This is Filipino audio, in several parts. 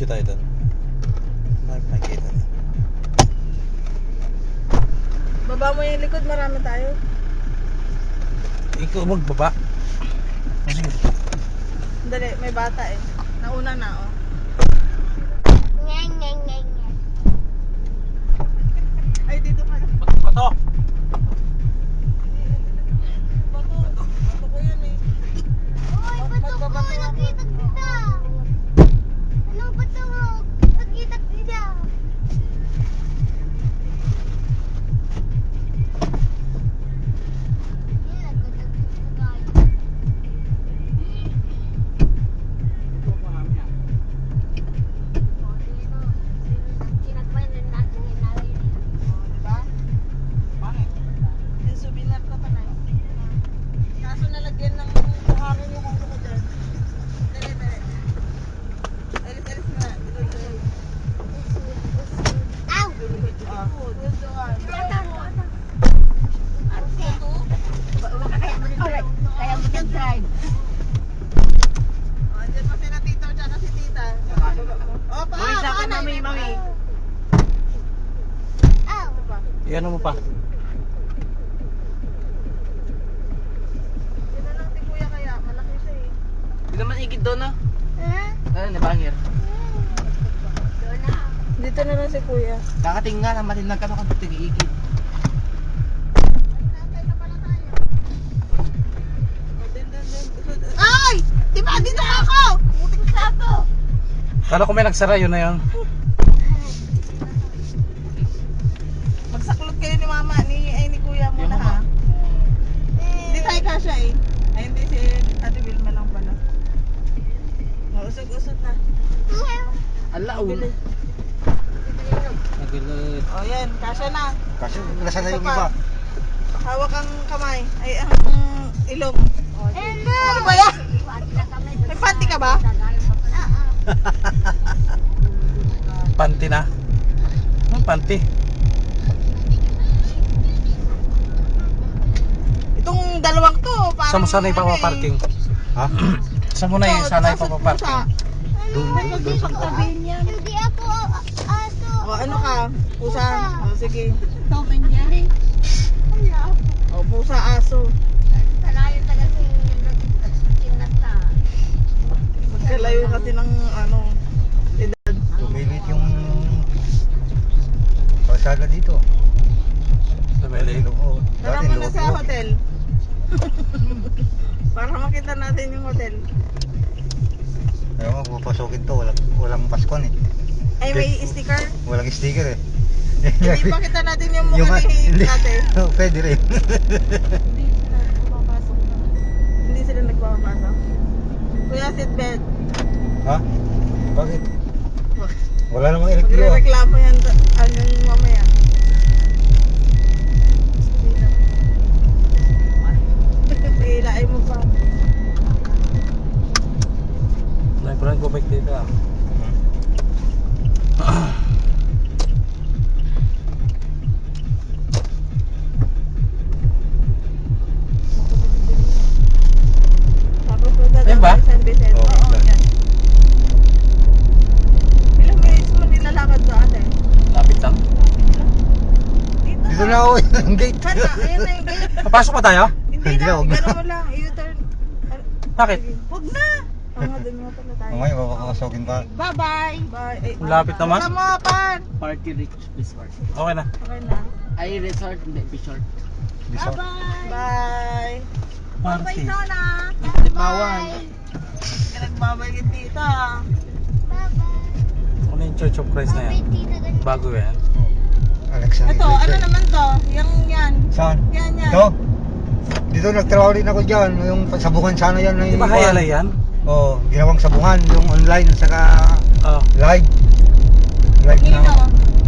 Video tayo doon. Makikita. Baba mo yung likod, marami tayo. Ikaw magbaba. Sige. Dali, may bata eh. Nauna na oh. Ay, dito pala. Bato! Bato ko yan eh. Uy, bato ko! Nakita kita! Anong bato mo? Nakita kita! Yung souvenir na pala eh. Kaso nalagyan ng buhangin yung ulo ko dyan. Dali, dali. Alis mo na. Ow! Kaya mo nag-drive. Diyan pa sila tito tsaka si tita. O, pa, mami. Ow! Iyan mo pa. Yun na lang si kuya kaya. Malaki siya eh. Hindi naman igid doon ah. Ha? Nabangir. Doon na. Dito na lang si kuya. Kakating nga na matinag ka nung tig-igid. Ay! Di ba dito ako? Puting sapo! Kala ko may nagsara, yun na yun. Magsaklot kayo ni mama, ni kuya muna ha. Hindi tayo kasya eh. Ay hindi, si Ate Vilma lang pala. Usog-usog na. Ala, ulo. Nagilid. O yan, kasya na. Kasi nasa na yung Isa pa. iba. Hawak ang kamay. Ay, ang ilong. Hello! Ano ba yan? May panty ka ba? Panty na. Anong panty? Itong dalawang to, parang... Saan mo sana ipapaparking? Ha? Saan mo na yung sana ipapaparking? Hindi ako aso. O ano ka? Pusa? O sige. Tom and Jerry. O pusa, aso. Malayo taga sinata. Magkalayo kasi ng ano, edad. Lumilit yung pasada dito. Tumili. Oo. Tara Dati muna sa loob. hotel. Para makita natin yung hotel. Ayaw mo, pupasokin to. Walang paskon eh. Ay, may sticker. Walang sticker eh. Hindi pakita natin yung Yung mukha ni hindi. ate. Pwede rin. Hindi sila nagpapapasok. Kuya, seatbelt. Ha? Bakit? Wala namang elektriyo. Magre-reklamo yan hanggang mamaya. Ilaay mo pa. Nagparang go back dito ah. Tapos magdadaan Ayun ba? tayo San Vicente. Oo, Oo, yan. yan. Ilang minutes mo nilalakad doon ate? Lapit lang. Dito na ako yung gate. Sana, ayan na yung gate. Papasok pa tayo? Hindi Hindi na, na, huwag na. gano'n mo lang. U-turn. Bakit? Huwag na. Oo, doon nga pala tayo. Mamaya papakasokin pa. Bye-bye. Bye. Ay, Lapit naman. Wala mo, pan. Party rich resort. Okay na. Okay na. Ay, resort, hindi, resort. Resort. Bye. Party. Nona. Bawal. Nagbabalik dito. Bye-bye. Ano yung Church of Christ na yan? Bago yan. Alexander. Ito, ano naman to? Yung yan. Saan? Yan, yan. Ito? Dito nagtrabaho rin ako dyan. Yung sabungan sana yan. Di ba hayalay yan? Oo, ginawang sabungan. Yung online saka Oo. live. Live Nino. na.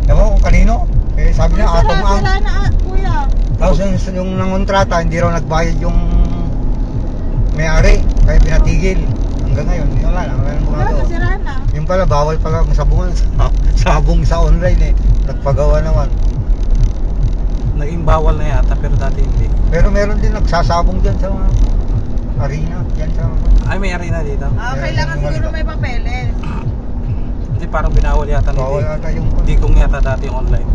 Ewan ko kung kanino. Eh sabi niya, Sira, atom ang. sira na, kuya. Tapos yung nangontrata, hindi raw nagbayad yung may-ari. Kaya pinatigil. Hanggang ngayon, wala na. Wala nang Wala gumagawa. na, sira na. Yung pala, bawal pala ang sabungan. Sabong sa online eh. Nagpagawa naman. Naging bawal na yata pero dati hindi. Pero meron din nagsasabong dyan sa mga arena. Dyan sa Ay, may arena dito. Ah, kailangan siguro may papeles. Hindi, parang binawal yata Bawal nila. ata yung Hindi kong yata dati yung online.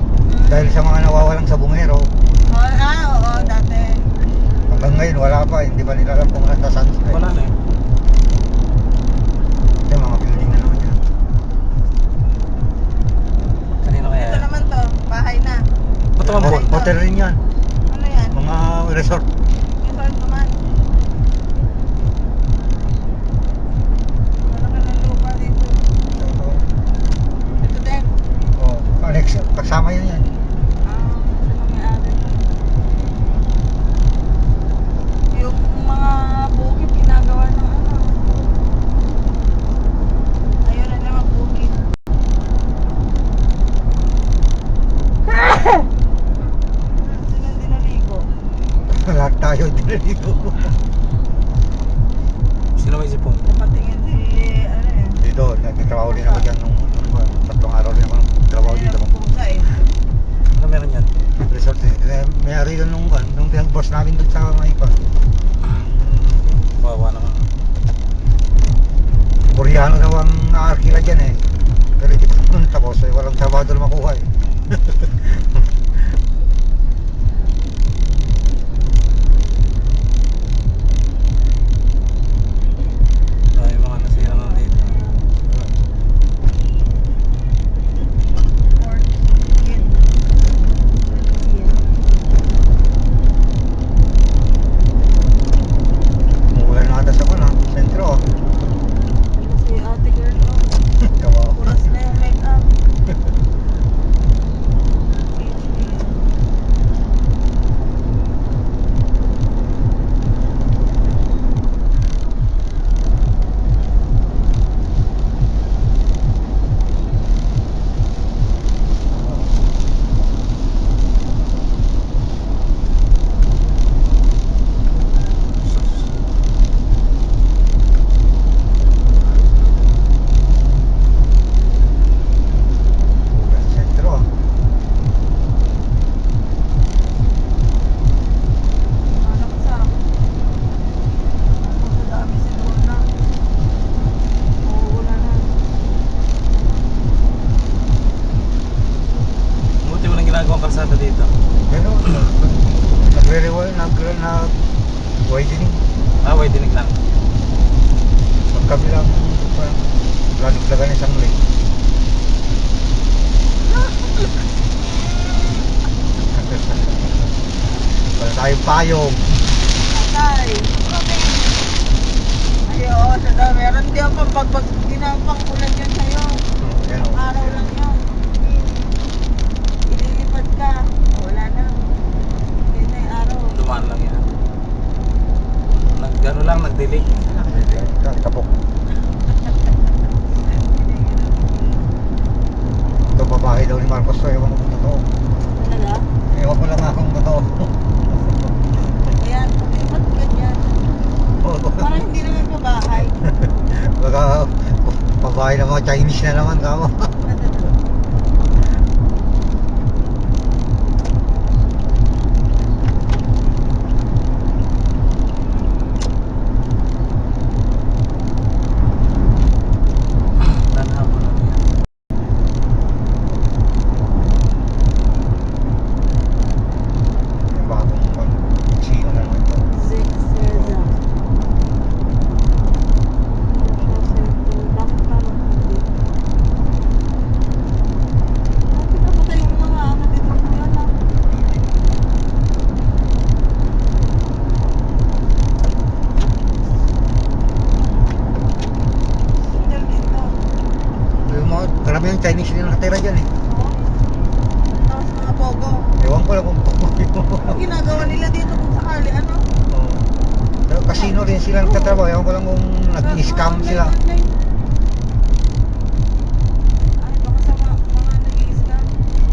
dahil sa mga nawawalang sabungero. Oo, dati. Hanggang ngayon wala pa, hindi pa nila alam kung nasaan sila. Wala na eh. Yung mga building na naman yan. Kanino kaya? Ito naman to, bahay na. Ba't naman po? Hotel rin yan, Ano yan? mga resort. Resort naman. Malaki ng lupa dito. Ito din. Oh, Alex, kasama yun yan. Sa may-ari. Yung mga bukid ginagawa ng ano. Ayun na naman bukid. Sino hindi naligo? Lahat tayo dito. Sino may sipon? Napatingin si ano yun. Dito, nagtatrabaho din ako dyan nung 3 araw din ako nagtrabaho dito. Ayun ang pusa eh. Ano meron yan? Resort eh. May-ari doon nung pinag-boss namin doon sa Maipa. Wawa naman. Koreano daw ang arkila dyan eh. Pero hindi pa naman tapos eh. Walang trabaho doon makuha eh. Ay, mga nasira na dito. Orchid. Umulan na ata sa kuna, sentro. Ano si ate girl oh. Kawawa. Puras na yung make-up. Umulan sa sentro. Ano ko sa dami siguro na. Uulan na. Buti mo lang ginagawang kalsada dito. Gano'n. Nagre-rewire, nag-widening. Way dinig lang. Magkabilang lalaglagan isang lane. Wala tayong payong. Patay. Ayun, sa daw. Meron di ako pag ginapang ulan yun sa'yo. Yan o. Araw lang yun. Ililipad ka. Wala na. Hindi na yung araw. Dumaan lang yan. Ano lang, nag-delay. Kapok. Ito babae daw ni Marcos to. Ewan ko kung totoo. Talaga? Ewan ko lang nga kung totoo. Ayan, ba't ganyan? Parang hindi naman kabahay. Baka babae ng mga Chinese na naman kamo. Nanahapon lang yan. Yung bagong sino na naman ito. Zigzag. Bakit parang hindi? Bakit napatay yung mga ano dito sa yana? Single dito. Yung mga, karami yung Chinese din nakatira dyan eh. Oh. Tapos mga pogo. Ewan ko lang kung Ang ginagawa nila dito kung sakali ano? Oo. Pero casino rin sila nagtatrabaho. Ewan ko lang kung nag-scam sila. Ay, baka sa mga nag-i-scam.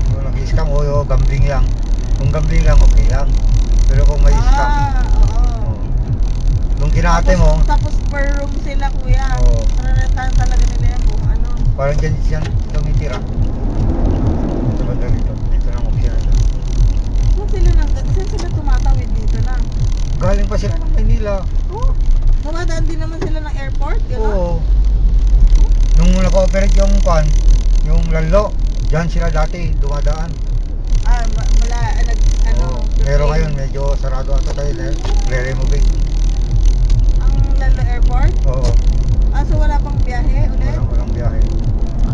Kung nag-scam o gambling lang. Kung gambling lang, okay lang. Pero kung may scam, Oo. nung kinate mo, Tapos per room sila kuya. Oo. Nararetahan talaga nila yan kung ano. parang dyan siya tumitira. Ito ba ganito? Dito lang option. Saan sila tumatawid dito na? Galing pa sila ng Manila. Oo. Dumadaan din naman sila ng airport, gano'n? Oo. Nung nag-operate yung kwan, yung lalo, dyan sila dati dumadaan. Mula, Oo. Pero ngayon medyo sarado ato tayo, re-remove. Ang Lalo Airport? Oo, So wala pang biyahe ulit? walang biyahe.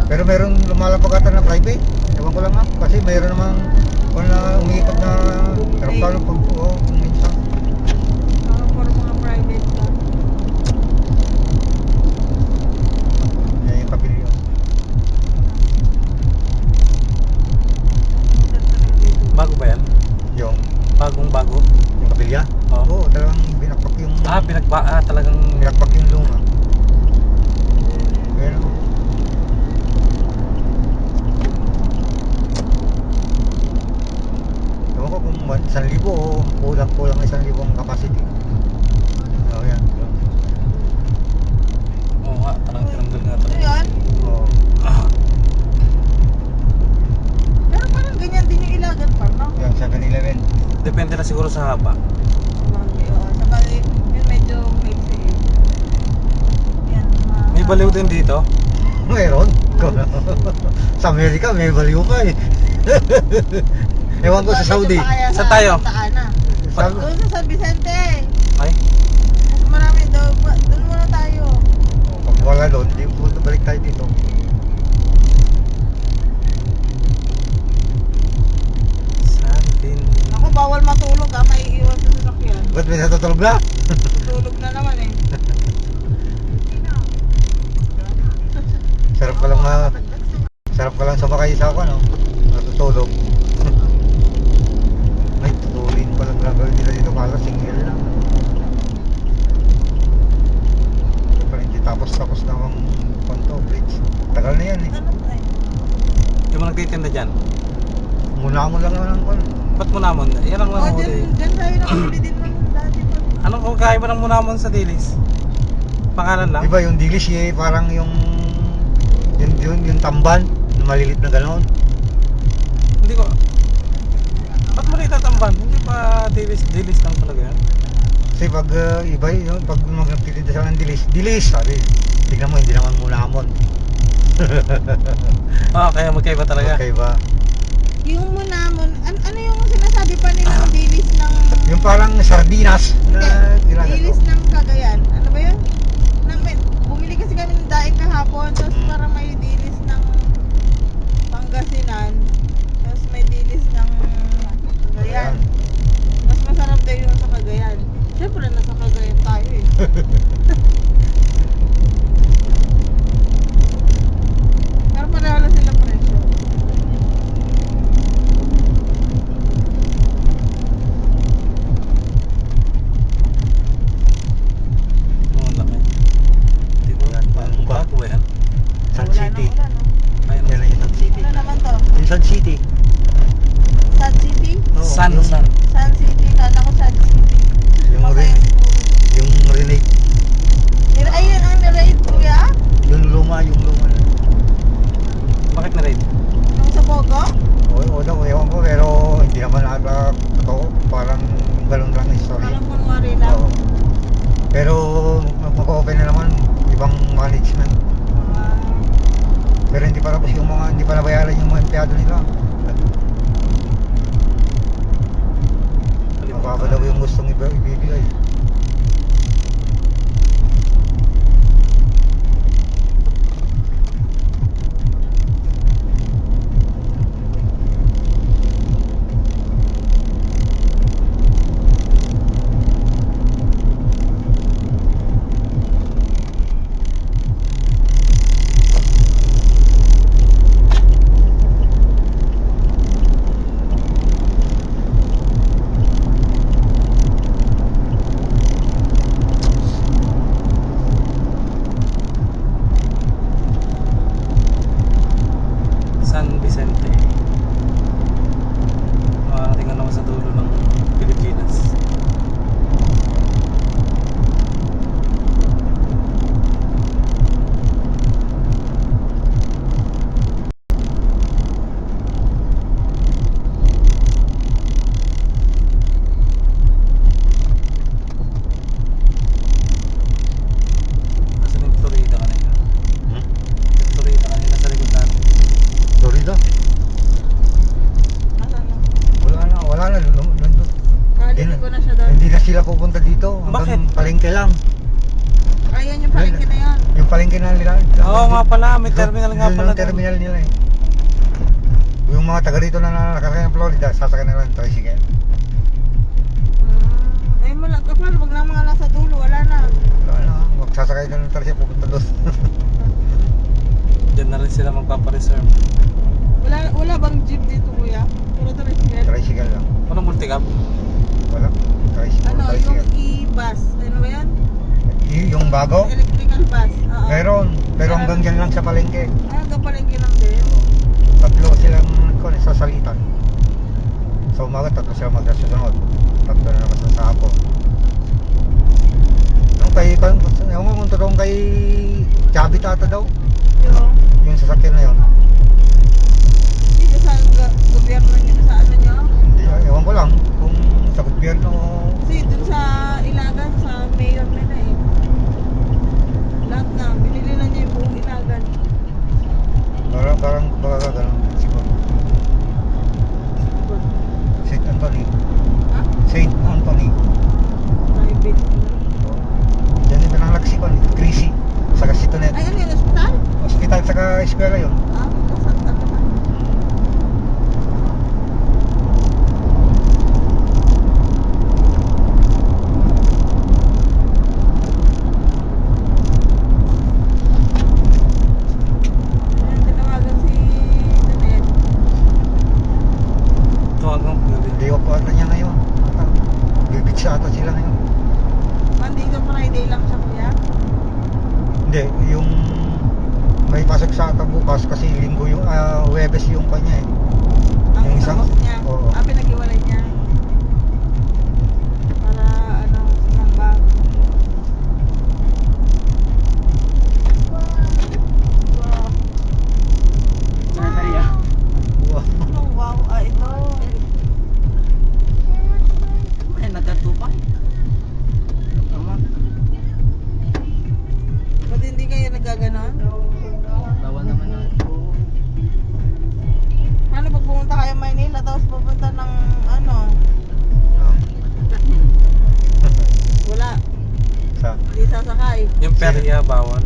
Pero meron lumalapag ata na private. Ewan ko lang nga, kasi meron namang kung na umiikot na aeroplano pag minsan. For mga private ba? Yan yung kapilyo. Bago ba yan? Yung Bagong-bago? kapilya? Oo. Oo, talagang binakpak yung Talagang binakpak yung luma. Pero ewan ko kung 1,000 o kulang 1,000 ang capacity. Oo, yan. Oo nga, parang tinanggal nga Ano talaga. yan? Oo. Pero parang ganyan din yung Ilagan Farm, no? Yan, 7-Eleven. Depende na siguro sa haba. Saka yung medyo mixy eh. Yan, May baliw din dito. Meron. Sa Amerika may baliw pa eh. Ewan ko sa Saudi. Saan tayo? Doon sa San Vicente. Ay, Mas marami daw. Doon muna tayo. Pag wala doon, di balik tayo dito. Santin. Ako, bawal matulog may iiwan sa sasakyan. Ba't may natutulog na? Tulog na naman eh. Sarap ka lang sumakay sa ako, no? Natutulog. Ay, tutulin pa lang gagawin nila dito. Kala single lang. Ito pa rin, di tapos na ang Ponto Bridge. Tagal na yan eh. Ano ba eh? Yung mga nagtitinda dyan. Muna mo lang naman ang Ba't munamon? Yan ang lang huli. Dyan tayo nakahuli din man dati pa. Anong kung kaya ba ng munamon sa dilis? Pangalan lang? Diba yung dilis eh, parang yung tamban, yung malilit na gano'n. Hindi ko. Ba't mo rin tatamban? Hindi pa dilis lang talaga yan. Kasi pag iba yun, pag magtitinda siya ng dilis, sabi, tignan mo, hindi naman munamon. Kaya magkaiba talaga. Okay ba? Yung munamon, ano yung sinasabi pa nila ng dilis ng... Yung parang sardinas na Hindi, ginagawa. dilis ng Cagayan. Ano ba yun? Bumili kasi kami ng daing kahapon, tapos parang may dilis ng Pangasinan, tapos may dilis ng Cagayan. Mas masarap daw yung sa Cagayan. Siyempre, nasa Cagayan tayo eh. Pero pareho lang sila presyo. Oo, laki. Hindi ko Yan, bagong bago ba yan? Sun Wala City. nang ulan, no? Ayun. Yan lang yung Sun City. Ano naman to? Yung Sun City. Sun City? Oo, Sun. Sun City, kala ko Sun City. Yung Masaya siguro. Yung renate. Ay, yun ang na-rate, kuya? Yung luma. Bakit na raid? Yung sa Pogo? Oo, ewan ko, pero hindi naman ata totoo. Parang galon lang yung story. Parang kunwari lang. Oo. Pero mag-open na naman, ibang management. Pero hindi pa tapos yung mga, hindi pa nabayaran yung mga empleyado nila. Mababa daw yung gustong ibibigay. San Vicente. Tingnan ako sa dulo ng Pilipinas. Nasaan yung Florida kanina? Hmm? Yung Florida kanina sa likod natin. palengke lang. Ayan yung palengke na yun. Yung palengke na nila. Oo nga pala, may terminal nga Yun pala yung terminal nila eh. Yung mga taga rito na nakakasakay ng Florida, sasakay na lang ng tricycle. Eh, kapag wag lang mga nasa dulo, wala na. Ano, magsasakay na ng tricycle pupunta doon. Diyan na rin sila magpapareserve. Wala bang jeep dito, kuya? Puro tricycle? Tricycle lang. Walang multicab. Wala. Tricycle. Ano, yung tricycle. e-bus. Ano ba yan? Yung bago? Electrical bus. Oo. Meron. Pero hanggang dyan lang sa palengke. Hanggang palengke lang din. Tatlo silang sasalitan. Sa umaga, tatlo silang magkasunod. Tatlo na naman sa hapon. Yung kay, ewan ko kung totoong kay Chabi Tata daw. Yung, Yung sasakyan na yun. dito sa gobyerno nyo, sa ano nyo? Hindi, ewan ko lang kung sa gobyerno. Kasi dun sa Ilagan, sa mayor nila eh. Lahat na, binili na niya yung buong Ilagan. Parang baka ganun siguro. St. Anthony. Ha? St. Anthony. Private. Yan yung pinanglaksipan, Greasy. Saka Sitonet. Ay, ano yung hospital? Hospital saka eskwela yun. Ah, sa ano na? Ayun, tinawagan si Janet. Tuwagang pwede. Day off ata niya ngayon. Bibig sa ata sila ngayon. Monday to Friday lang siya, kuya. Hindi, yung may pasok sa ata bukas kasi linggo yung Huwebes yung kanya eh. Ang Yung isang isang- boss niya. oo. Ah, pinag-iwalay niya. Para ano, sumamba. Wow. Maria. Wow. Ano, wow. Ah, ito. Ay, nagkatupay. Tama. Ba't hindi kayo nagaganon? Bawal naman na. Ano pag pumunta kayo Maynila tapos pupunta ng ano? Wala. Sa Hindi sasakay. Yung perya, bawal.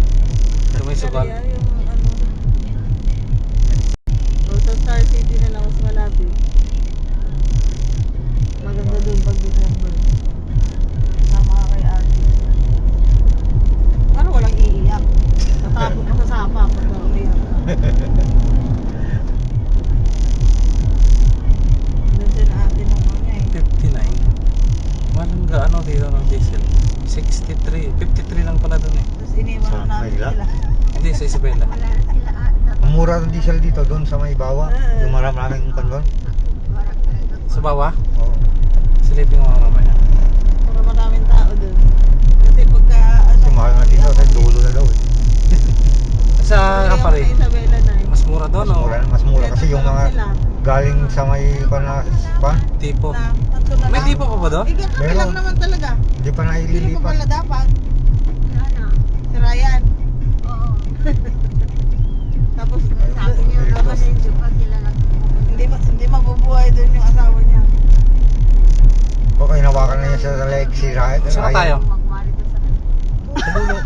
Pero may sugal. Kaya yung ano. O sa Star City na lang mas malapit. Maganda dun pag December. Sama ka kay ate. Parang walang iiyak. Tatapon ka sa sapa pag umiyak. Doon din ate ng mga eh. 59. Walang gaano dito ng diesel. 63. 53 lang pala doon eh. Tapos iniwan Sa na namin Manila? sila. Hindi, sa Isabela. ang mura ng diesel dito doon sa may bawa. Yung maraming kondon. Sa baba, Oo. silipin mo mamaya. Para maraming tao doon. Kasi pagka ano, Kasi mahal nga dito sa dulo na daw eh. Sa Kapari, Sa Isabela na eh. mas mura doon o? Mas mura kasi yung mga galing sa may pan, Tipo. Na, tatlo na May lang. tipo pa ba doon? Eh, kami Meron. lang naman talaga. hindi pa Hindi pa naililipat. pala dapat. Si Ryan. Oo. Tapos, tapos hindi mabubuhay doon yung asawa niya. O kaya nawakan na niya sa leg si Ryan. Saan tayo? Sa dulo.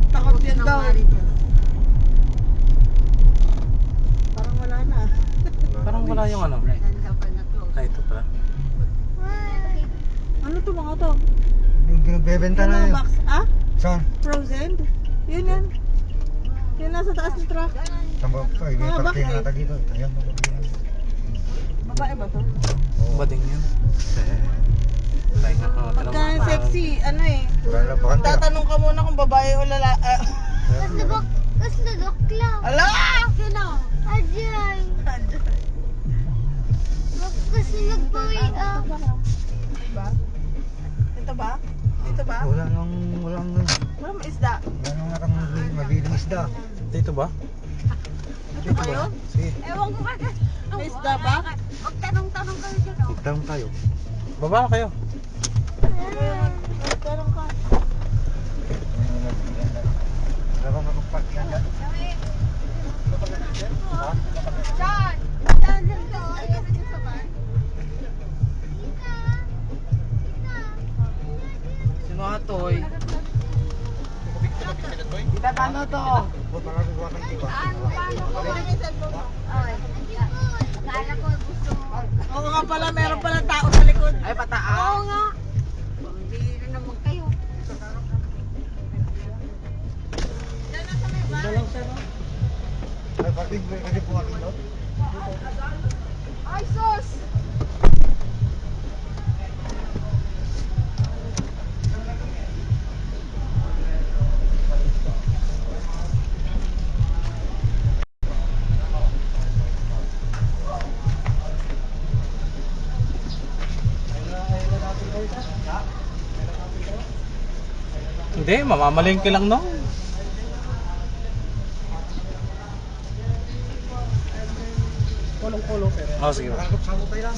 Takot yun daw. Parang wala na. Parang wala yung ano. Ay, ito pala. Ano to mga to? Yung pinagbebenta Yung na mga yun. box. Ah? Saan? Frozen? Yun yan. Yun nasa taas ng truck. Saan ba? Ay, may Mga parking bakit? nata dito. Ayan. Babae ba to? Oo. Bading yun. Tayo nga ako. Pagka sexy, ano eh. Wala na bakante. Tatanong ka muna kung babae o lalaki. Kasladok lang. Ala! Ajay. Kasi nagpawi ah. Diba? Ito ba? Dito ba? Wala nang Wala may isda. wala nang natang mabiling isda. Dito ba? Ito ba yun? Sige, Ewan ko kasi. May isda ba? Magtanong-tanong kayo dyan. magtanong tayo. Baba na kayo. Tanong ka. Wala bang magpag yan dyan? John! Ayan na sa van. Kita paano to? Buat marami buwan ng iba. Akala ko gusto mo. Oo nga pala, meron pala tao sa likod. Ay, pataas. Oo nga. Hindi na naman kayo. Diyan na sa may bahay. Ay, parking may kasi po akin doon. Ay, sus! Hindi, mamamalingki lang no. Kulong-kulong pero. Oh, sige. Nakakapsabot tayo lang.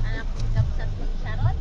Anak ko tapos at Sharon.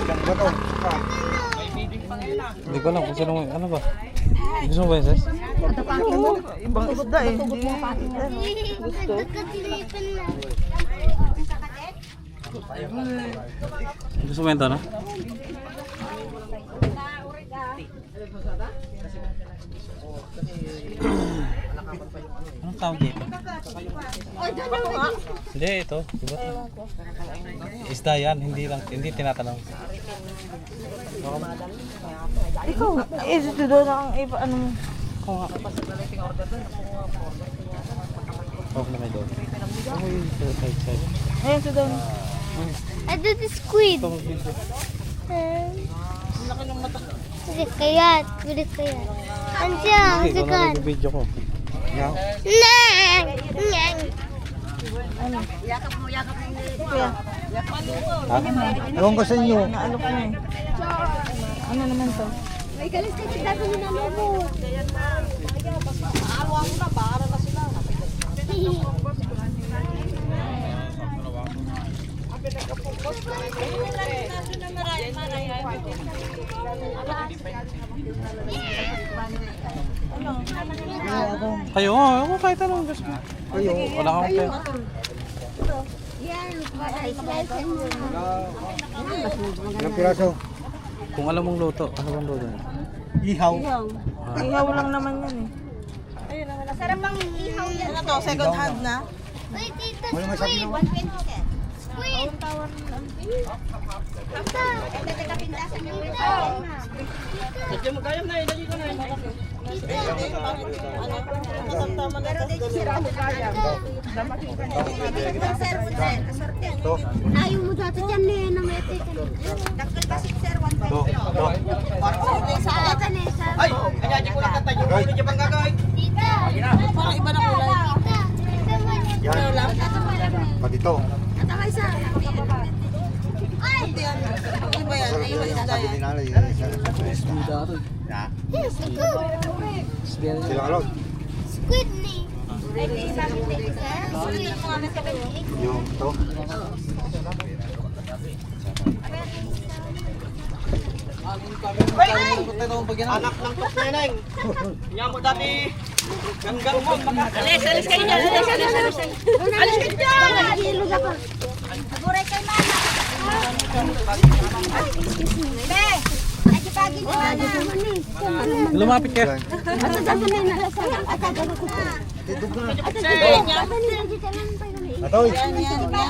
Ganda to. Hindi ko alam kung sino ano ba. Gusto mo ba yun, Ses? Ibang isda eh. Nagkatilipan na. Gusto mo yun to, no? Anong tawag dito? Hindi, ito. Diba ito? Isda yan, hindi tinatanong. Ikaw, ito doon ang iba, ano mo? Oo nga. Huwag na may doon. Ako yung side. Ayan, ito doon. Ito the squid. Ito mag-video. Laki ng mata. Kayat. Andiyan, Hindi, ikaw na sikat. mag-video ko. Yan. Nang! Nang! Kuya, Ha? Ewan ko sa inyo. naalok na eh. Ano naman to? May galis ka sa dati mo na mo. Awa mo na, para na sila. Kayo, ako kahit anong gusto mo. Kayo. Wala kang pera. Yan, slice mo. Ilang piraso? Kung alam mong luto, ano bang luto? Ihaw. Ihaw lang naman yan eh. Sarap ang ihaw yan. Ano to, second hand na? Uy, tita, Wala may sabi squid. naman. Squid. Tita. Ito kapintasan yung Medyo magkayam na, ilagay ko na yun. Katamtaman na ito. Ito. Ayaw mo dati dyan eh, namete ka na. Ito. Ay, Kanya ko lang kanta yung ulo niya bang gagawin? tita. Parang iba na kulay. Tita. Yan. Pati ito. Nataway sa. Ay! Iba yan, Sarap iba yun. isda Sabi yan. ni Nanay. Ha? Yes, ito. Sila kalot. Squid ni. Yung ito. Anak ng tukneneng. Niya mo dati. Ganggang mo. Alis kayo dyan. Alis kayo dyan. Hilog ako. Aguray kay mama. Be, ay pagi na. Lumapit ka. Ato daw na nalasal. Ato daw ko. Atoy!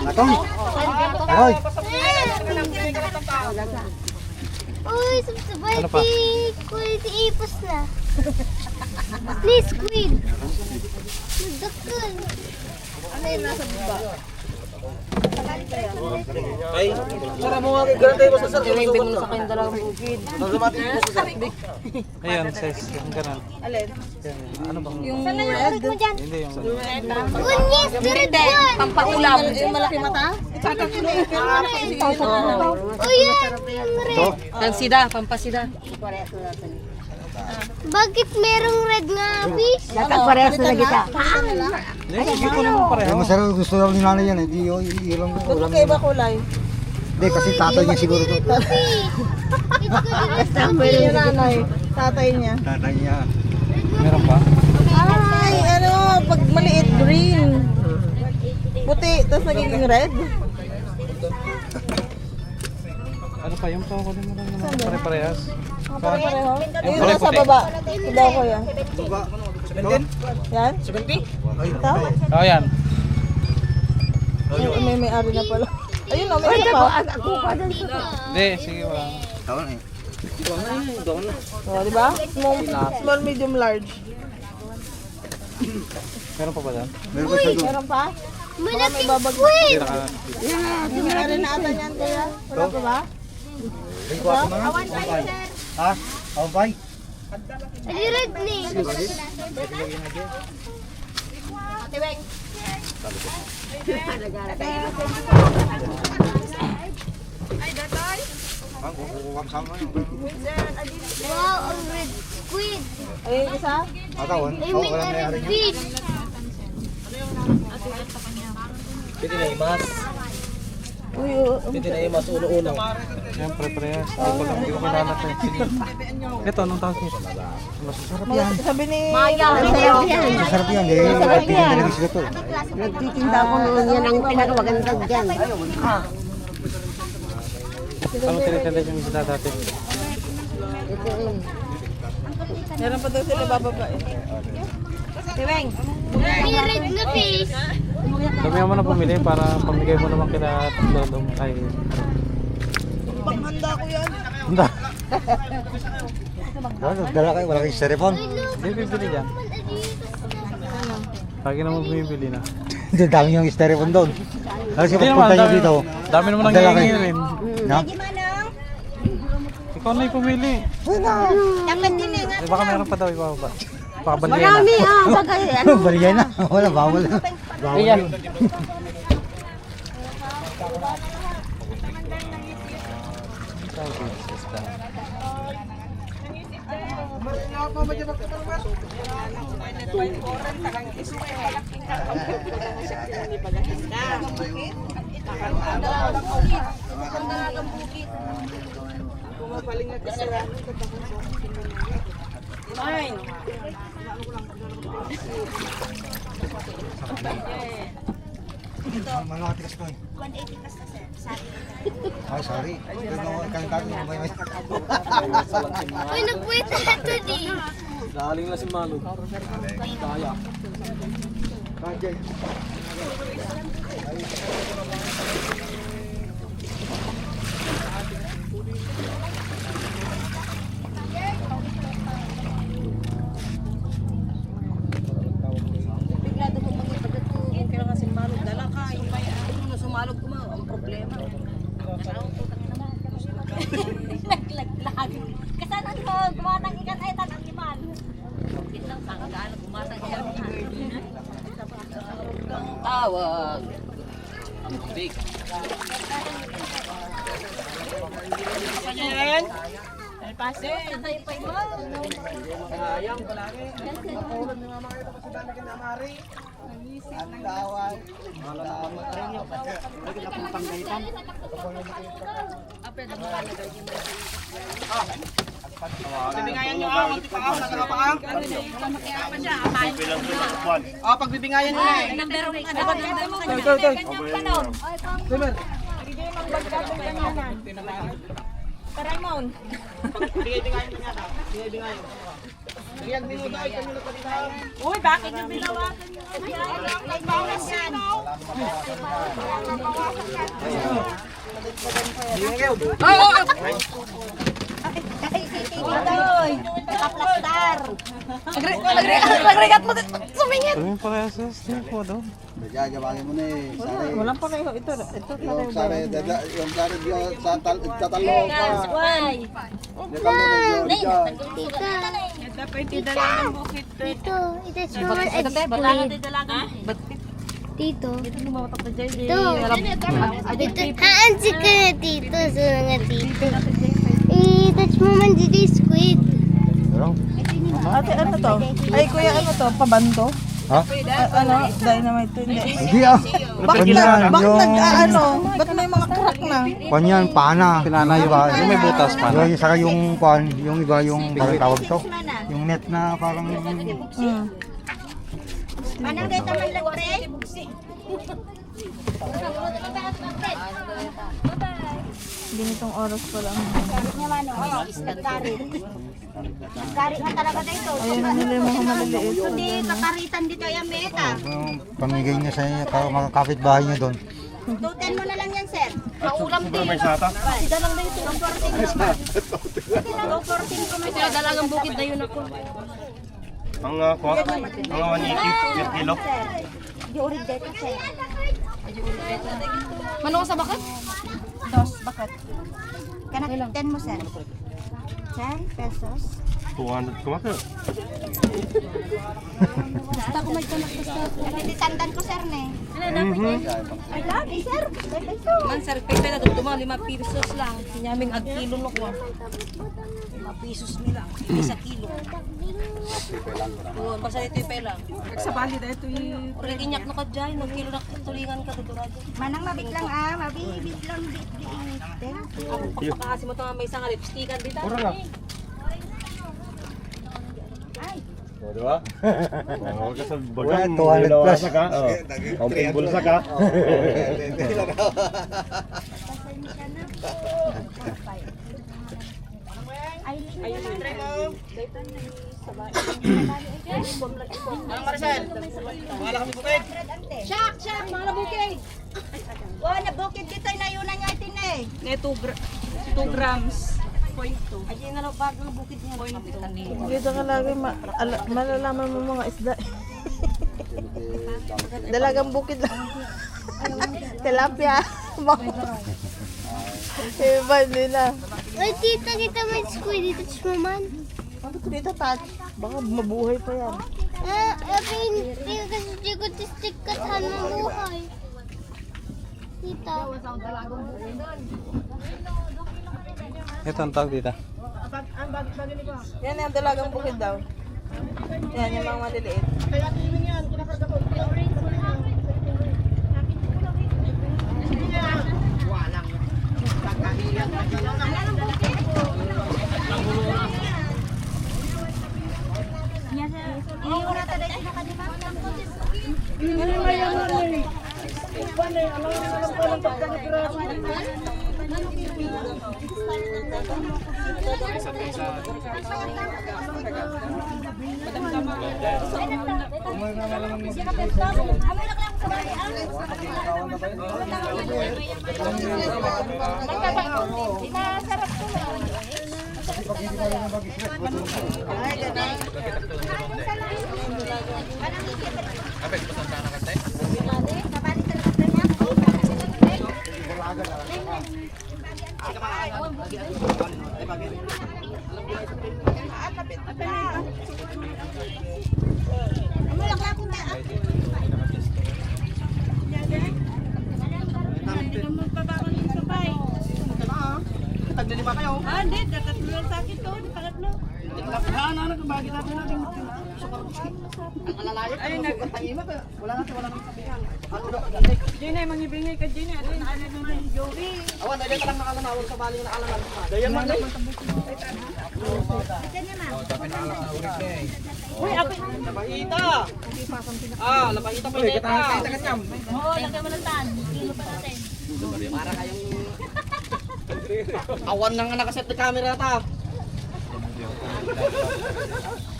Atoy! Atoy! Uy, sabay Ano pa? si Ipos na. Please, Queen. Magdakal. Ano yung nasa baba? Ay, sara mo nga garantay mo sa sir. Rimbi mo sa kayong dalawang bukid. Automatic mo sa sir. Ayun, sis. Yung ganun. Alin? Yan. Ano bang... Yung Ulit mo dyan. Hindi yung... Unyes, spirit one. pampakulam. Yung malaki mata? Oh, yan. Yung red. Ito? Pansida, pampasida. Bakit merong red nga fish? Parehas na kita. Hindi, sige ko naman pareho. Eh, masarap gusto daw ni nanay yan eh. Di ilang ulam niya. kulay? Hindi, kasi tatay niya siguro to. Yung nanay, tatay niya. Tatay niya. Meron pa? Ay, ano, pag maliit, green. Puti, tapos nagiging red. Ano pa? Yung pakunin mo lang naman. Pare-parehas. Pareho. Yung Yung kulay nasa puti. baba. Ito ko yan. Baba. Yan? 70? Ito? Oh, yan. May ari na pala. Ayun, may isa pa. Hindi, sige wala. Tawon eh. O, di ba? Small, medium, large. Meron pa ba dyan? Meron pa siya doon. Meron pa? Malaking Hindi squid. naka... May ari na ata niyan, kuya. Wala pa ba? Ay, kuha ko mga. Ampay. Ha? Ampay? Ay, red ni. Ang kukuha ko sama. Wow, ang red squid. Ayun, isa? Tawon. Ay, Oo, may wala may red ari niya. fish. Pwede na imas. Uy, Pwede na imas ulo-ulo. Yan, pare-parehas. Hindi ko kilala to. Sige. Ito, anong tawag nito? Masarap yan. sabi ni... Masarap yan eh. Masarap yan. Talaga sila to. Nagtitinda ko noon yan ang pinakamagandang dyan. Ano tinitinda yung isda dati? Meron pa daw sila bababa eh. Tiweng! May red na fish. Dami mo na pumili para pamigay mo naman kila Lolo. Ay, Panghanda ko yan. handa. Dala kayo, wala kayong styrofoam. Hindi bibili dyan. Lagi naman bumibili na. Hindi, dami yung styrofoam doon. Kasi Hindi naman, pagpunta nyo dami, dito. dami naman Dala nangyayari kayo. rin. Na? Ikaw na yung pumili. Dapat din nga. Eh, baka meron pa daw ibababa. Baka bandiyan na. Bagay. Baliyan na. Wala, bawal na. Bawal yun. Pumapaling na sila. Malatikas to eh. 180 kas na sir. Ay, sorry. Pero kalitan mo may may. Uy, nagpuwit na ito di. Galing na si Malog. Kaya. Bigla ko mga tagatulong. Kaya nga si Malog dala ka. Yung may ano, sumalog ko mo. Ang problema. Naglaglag. Kasana ko, gumatang ikan ay tag-iman. Kitang sanggaan, gumatang ikan. Tawag. Big. paso. Tayo pa mo. Sayang palagi. Makulon ng mga ito kasi dami kinamari. Ang tawag. Salamat sa inyo. Lagi na pong panggaitan. Pagbibingayan nyo ang antipaang, nagkapaang. Pagbibingayan nyo eh. Number mo ka. Paramount. Bigay-bingayan nyo yan. Bigay-bingayan. Bigyan din mo tayo kami nagpalitan. Uy, bakit yung binawasan nyo? May bawas yan. Itoy, nakaplastar. Agregat mo, sumingit. Ano pala sa step po daw? Jajawangin mo na eh. Walang pareho. Ito Yung sari sa tatalo pa. Why? Tito, ito small ice Batangan cream. din dalaga. Tito. Tito. Haansi ka na tito. So nga tito. Touch mo man dito yung squid. Ate, ano to? Ay, kuya, ano to? Pabanto? Ha? Ano? Dynamite to? Hindi. Hindi ah. Bakit ano? Ba't may mga crack na? Kanyan, pana. Pinana yung iba. Yung may butas pa. Yung saka yung pan, yung iba yung parang tawag to. Yung net na parang Manang dito man lang, pre. Ganitong oras pa lang. Gari na talaga dito. Ayun na nila yung mga maliliit. Hindi, kakaritan dito yung meta. pamigay niya sa inyo para makakapit bahay niyo doon. Tutin mo na lang yan, sir. Maulam din. Sida lang dito. 214 ko may dalagang bukid na yun ako. Mga 180 per kilo. Diurig dito, sir. Mano sa bakit? Dos, bakit? Kanak 10 mo, sir. 10 pesos. 200 kumaka. Basta ko may kanak ko, sir. Natitandan ko, sir, ne. Ay, lagi, sir. Man sir, pepe na dito 5 pesos lang. Sinyaming ag kilo no ko. 5 pesos nila. Isa kilo. Oo, basta dito yung lang. Sa bali na ito yung... Pero inyak na ka dyan, mag kilo na tulingan ka dito radyo. Manang mabit lang, mabibit lang, bit. Ako pagpakasi mo ito nga may isang lipstickan dito. O, di ba? O, kasi Wala, 200 plus. ka. O, pimbulsa ka. Ang Maricel, wala kami bukid. Shak, mga bukid. Wala na bukid dito, inayunan nyo itin eh. 2 grams. 0.2. Ay, yun na lang bag ng bukid niya. 0.2. Dito ka lagi malalaman mo mga isda. Dalagang bukid lang. Tilapia. Iba nila. Ay, tita, kita may squid. Touch mo man. Ano ko dito, touch? Baka mabuhay pa yan. Hindi kasi di ko tistik ka sana mabuhay. Tita. Ito ang tawag dito. Yan yung dalagang bukid daw. Yan yung mga maliliit. ba kayo? Ah, hindi. Tatlo lang sa akin to. Pangatlo. Bakit natin ang alalayan. Ay, nagkatangima ka. Wala natin sabihan. Ano daw? Jenny, mangibingay ka, Jenny. Ano na naman yung Joey? Awan, dahil ka lang nakalamawag sa bali na alaman. Dayan man eh. Uy, ako. Lapahita. Ah, lapahita pa yung neta. Oo, lagyan mo ng tan. Kilo pa natin. Para kayong awan nang nakaset na camera ta.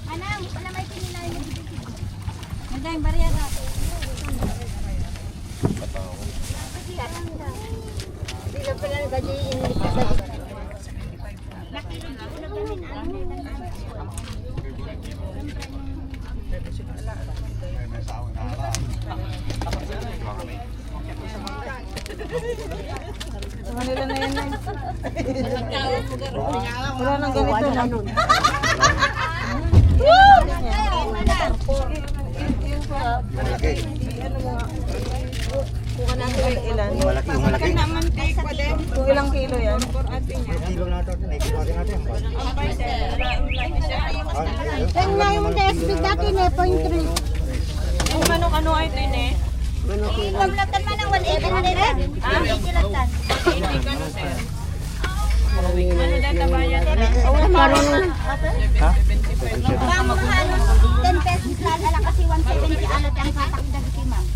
Anam, wala may pinilay na dito. Magdayang bariya ka. Sila pala nagkadi inilipas na dito. Manila na yan. Wala nang ganito na. Malaki. Kuha natin yung ilan. Malaki, malaki. Kung ilang kilo yan. Kilo na ito. Kilo natin. Kaya nga yung test dati na 0.3. Kung ano ay ito yun eh. Pamlatan man ang 180 na nila. Ah, kilatan. Ano data bayan? Bang mga halos 10 pesos lang ala kasi 170 alat ang tatakdag si ma'am.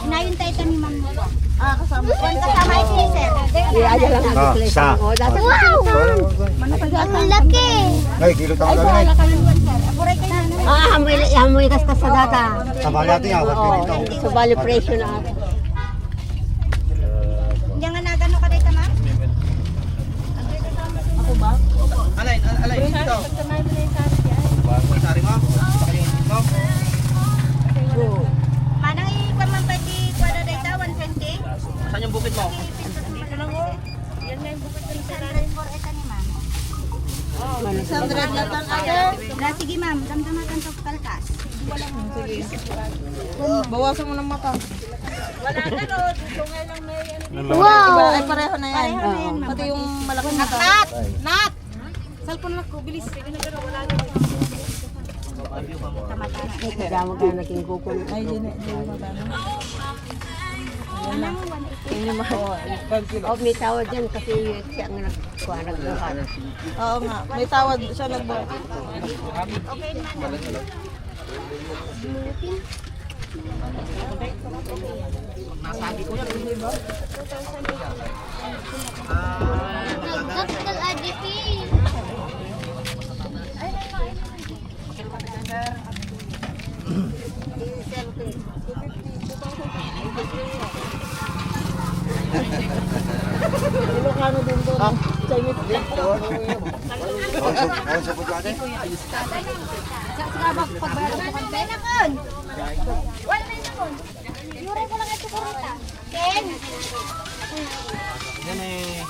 Inayon tayo ni ma'am mo. Ah, kasama. Kasama si sir. Sa. Ang laki. Ay, kilo tao lang. Apuray kayo na. Ah, amoy kaskas sa data. Sabali natin yan. 120 So, value presyo na ako. Diyan nga nagano ka dito ma'am? Alay dito. Sari mo. Manang ikuan man pwede kuwada dito 120. Saan yung bukid mo? Yan nga yung bukod ko sa rin for eta ni ma'am. 100 na tan Na sige ma'am, damdaman kan to kalkas. Bawasan mo ng mata. Wala na ro, dungay lang may ano. Wow! Ay, pareho na yan. Pareho na yan, ma'am. Pati yung malaking mata. Nat. Salpon lang ko, bilis. Wala na. Kaya mo kaya naging kukul. Ay, yun na. Magano. Manang 180. Oh, may tawad yan kasi siya ang nagkuha nagbuhat. Oo nga. May tawad siya nagbuhat. Okay naman. Nasabi ko yan. Nagdaktal ADP. Ilocano din to. Chinese. Awon sa pagkate. Sa pagbayad ko kan pena kon. Wala na kon. Yuray ko lang ito kurita. Ken. Yan eh.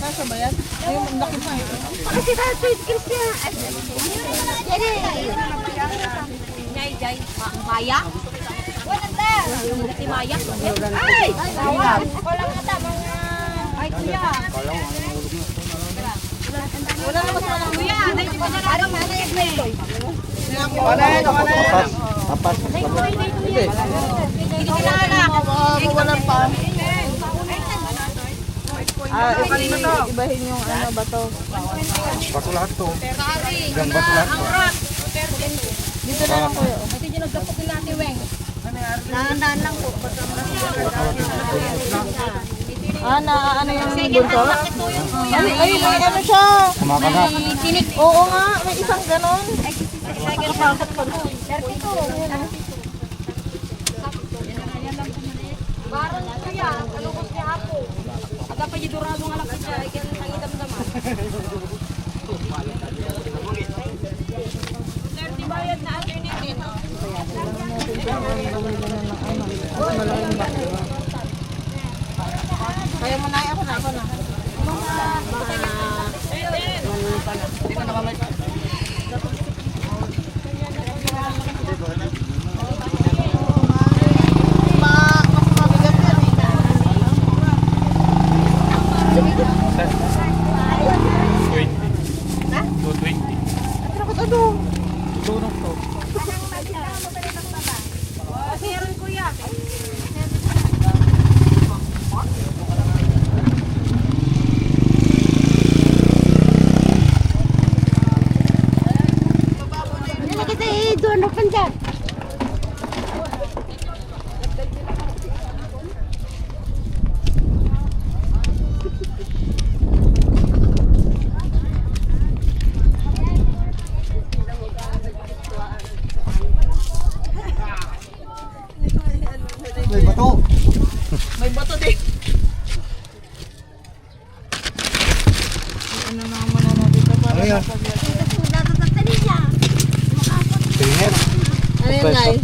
Nasa ba yan? Ay, ang laki pa ito. Kasi tayo Christian. Jay. Maya. Wala ta. Si Maya. Ay! Wala nga ta mga ay kuya. Wala na mas walang Kuya, dito pa na lang mga ito. Apat. Hindi kilala. wala pa. Ah, kanino to? Ibahin yung ano, bato. Bato lahat to. Hanggang bato lahat to. Dito na lang kuya. Ito yung nagdapok nila Ate Weng. Naandaan lang po. Ah, na ano yung bunto? Ay, may ano siya. Kumakagat. Tinik. Oo nga, may isang ganon. Barang kuya, kalukos niya ako. Aga pa yung durado nga lang siya, ay ganun ang idam-daman. 30 bayad na ato yun dito. Kaya mo na, ako na. Mas mabigat yan eh. May bato din. Ano na naman na dito para Ano yan? Natatatali niya. Tingin. Ano yun, Nay?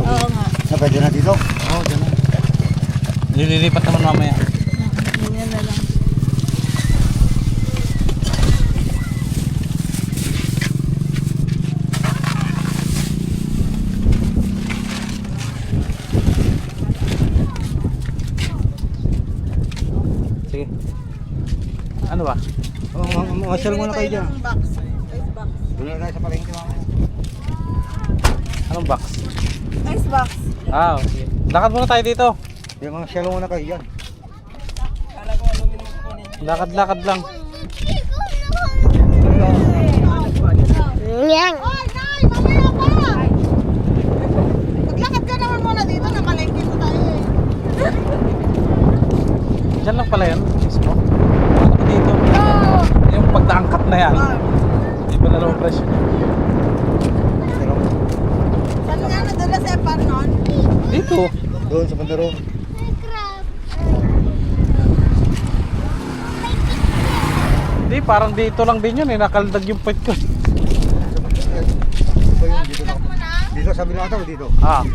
Oo nga. Pwede na dito. Oo, dyan na. Nililipat naman mamaya. Ganyan na lang. Sige. Ano ba? Masyal muna kayo dyan. Ng box. Ice box. Doon na tayo sa palengke mamaya. Anong box? Ice box. Ah, okay. Lakad muna tayo dito. Yung mga shell muna kayo dyan. Lakad-lakad lang. Yan. Maglakad ka naman muna dito. Nakalengke ko tayo eh. Diyan lang pala yan. Mismo. Ano ba dito? Yung pagdaangkat na yan. Hindi pa na low pressure. Pero Saan nga nadala sa FR noon? Dito. doon sa bandarong. Hindi, parang dito lang din yun eh. Nakaldag yung point ko. Ba yun? Dito na. Dito sa binata o dito? Ah.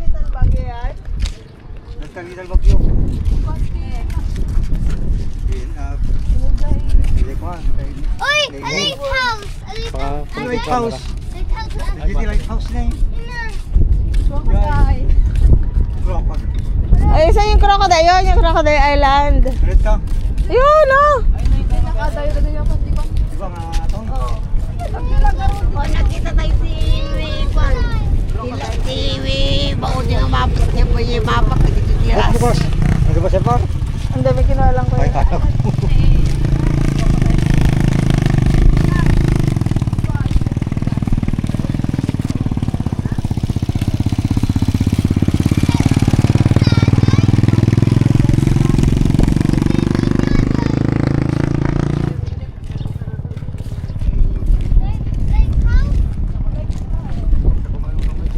Little bagay yan. Nagtalital bagyo. Uy, a lighthouse. A lighthouse. Lighthouse. Lighthouse. Nagtiti lighthouse na eh. Ay, saan yung crocodile? Yun, yung Crocodile Island. Ulit ka. Yun, oh! Di ba nga ito? O, nakita tayo si Kwan. Si Baudi ng mapa. Niya po yung mapa. Ay, bukas. Ano ba siya par? Ang dami kinuha ko Ay, yun. kala ko.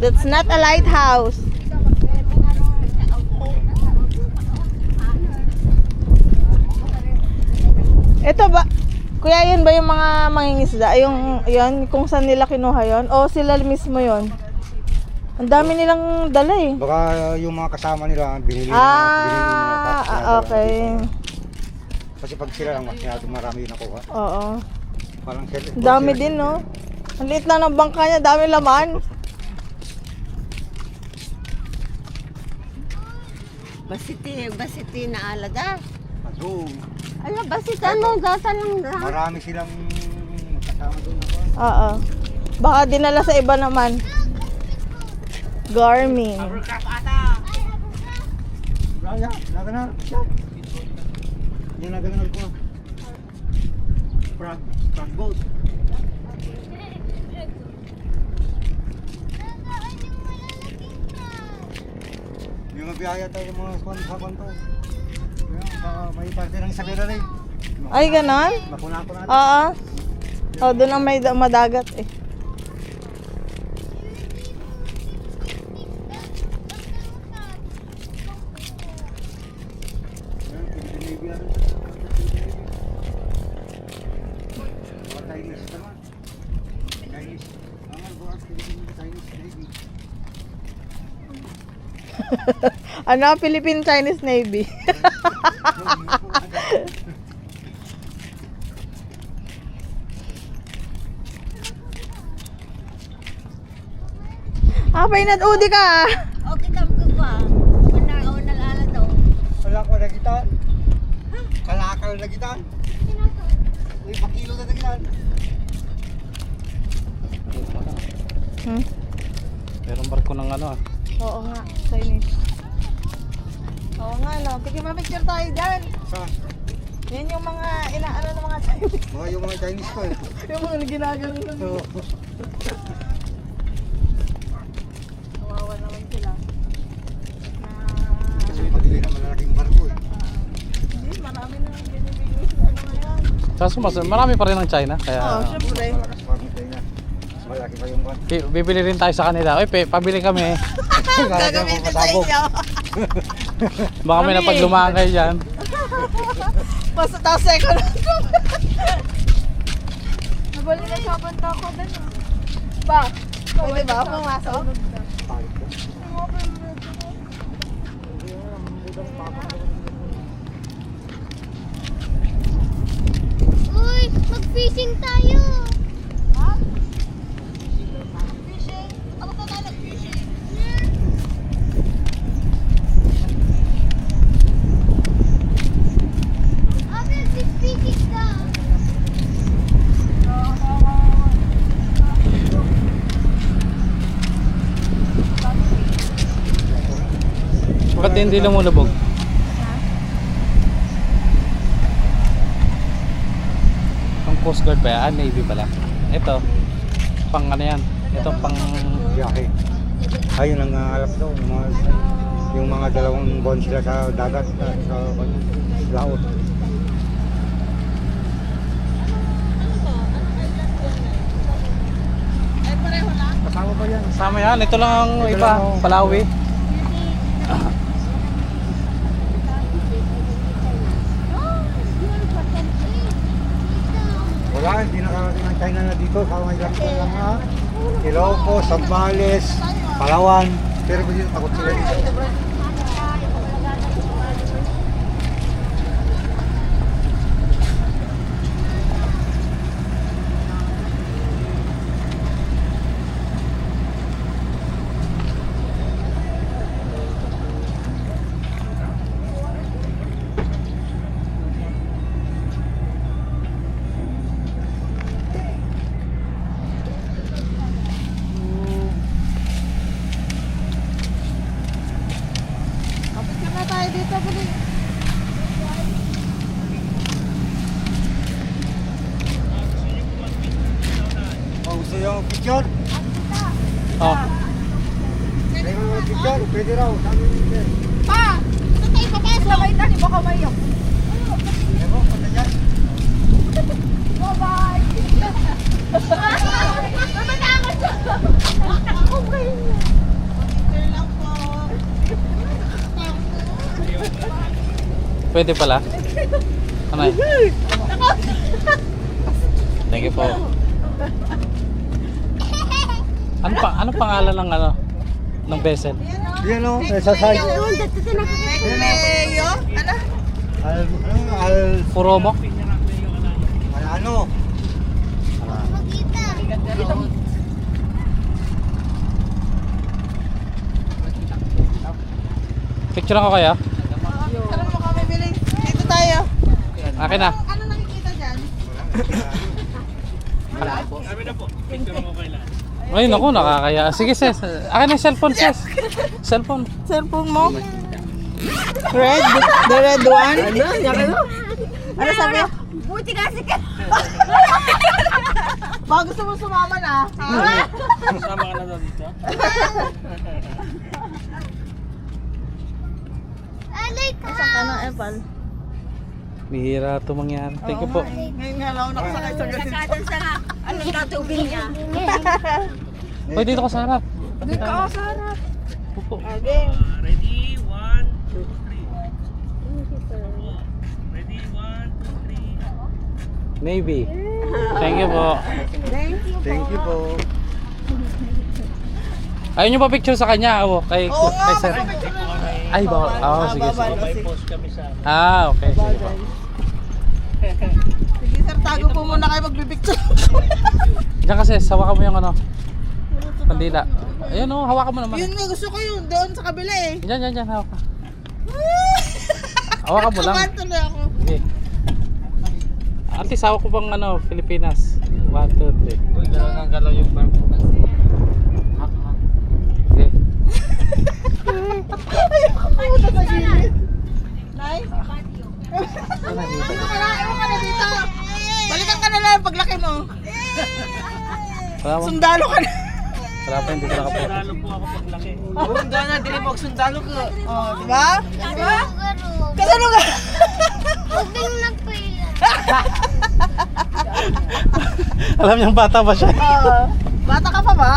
That's not a lighthouse. Ito ba? Kuya, yun ba yung mga mangingisda? Yung, yun, kung saan nila kinuha yun? O sila mismo yun? Ang dami nilang dala eh. Baka yung mga kasama nila, binili Okay. Kasi pag sila lang, masyado marami yung nakuha. Oo. Parang sila. Ang dami din, no? Ang liit lang ng bangka niya, dami laman. Basiti na alaga. Ado, Ala, basit ano, gasa lang lahat. marami silang kasama doon. Oo. Baka dinala sa iba naman. Garmin. Raya, naganar. Yung naganar ko. Frog boat. Yung nabiyaya tayo ng mga kwan to. Baka may parte ng Isabela rin. Ay, ganon? Makunan ko natin. Oo. Oh, doon ang may madagat eh. Chinese naman. Chinese. Ang buhat Chinese Navy. Ano? Philippine Chinese Navy. Painat udi ka. O, kita mo pa. O, nalala daw. Wala ko na kita. Kalakal na kita. Uy, pakilo na kita. Merong barko ng ano ah. Oo nga, Chinese. Oo nga, no. Picture tayo dyan. Saan? Yan yung mga inaano ng mga Chinese. Mga yung mga Chinese ko eh. Yung mga ginagano ng So, kawawa naman sila. kasi pag-ibig na malalaking barko eh. Hindi, marami na binibigay sa ano ngayon. Marami pa rin ng China. Kaya Oo, syempre. Malakas pa rin Malaki pa yung kwan. Bibili rin tayo sa kanila. Oy, pabili kami. Gagamitin sa inyo. Baka may napaglumaan kayo dyan. Basta tayo second. Nabalik na sa banta ko din. Ba? Pwede ba pumasok? Uy, mag-fishing tayo. Abi, mag-fishing ka. Bakit hindi lumulubog? Ang Coast Guard ba yan? Ah, Navy pala. Ito, pang ano yan? Ito pang... Biyahe. Ayun ang alam daw. Yung mga dalawang buwan sila sa dagat. Sa laot. Kasama pa yan. Kasama yan. Ito lang ang iba. Palawi. Wala, hindi nakarating ang China na dito. Sa mga ilang buwan lang ha. Ilocos, Zambales, Palawan. Pero dito takot sila dito. Kapit na tayo dito, buli. Oh, gusto yung picture? Oh. May mga picture, pwede raw. Sabi niyo. Pa! Saan tayo papasok? Sabay tayo, baka mayok. Evo, ano yan? Bye-bye! Natatakot siya! Okay. Picture lang po. Pwede pala. Ano yun? Thank you po. Ano pangalan ng ano? Ng vessel? Yan o, sa side. Leo? Ano? Al... Furomo? Ano? Magkita. Picture ako kaya? Saan mo kami bili? Dito tayo. Akin na. Ano nakikita dyan? Ay, naku, nakakaya. Sige, sis. Akin na yung cellphone, sis. Cellphone. Cellphone mo? Red? The red one? Ano? Ano sabi? Buti nga sikat. Baka gusto mo sumama na. Sama ka na daw dito. I like Isang ano, Epal? Bihira ito mangyari. Thank you po. Ngayon nga lang ako nakasakay sa gasin. Sakatan sa nga. Ano na tubig niya? Uy, dito ka sa harap. Dito ako sa harap. Pupo. Okay. Ready? 1, 2, 3. Ready? 1, 2, 3. Navy. Thank you po. Thank you po. Ayun nyo pa picture sa kanya. Oh, kay, Oo nga, kay sir. magpapicture na. Ay, bawal. Oh, sige, sige. Babalo, sige. Post kami sa Okay. Sige po. Sige sir, tago po muna kayo magbibicture. Diyan kasi, hawakan mo yung ano. Pandila. Ayun oh, hawakan mo naman. Yun nga, gusto ko yun. Doon sa kabila eh. Diyan, hawakan. Hawakan mo lang. Kabahan tuloy ako. Okay. Ate, hawak ko bang ano, Pilipinas. 1, 2, 3. Uy, galaw yung barko kasi. Okay. Ayoko muna sa gilid. Nay? Ewan ka na dito. Balikan ka na lang paglaki mo. Wala mo. Sundalo ka na. Wala pa, hindi ko nakapoto. Lalo po ako paglaki. Bunda na, dili mo sundalo ka. Oh, di ba? Garo. Kasano ka? Huwag kayong nagpailan. Alam niyang bata ba siya? Oo. Bata ka pa ba?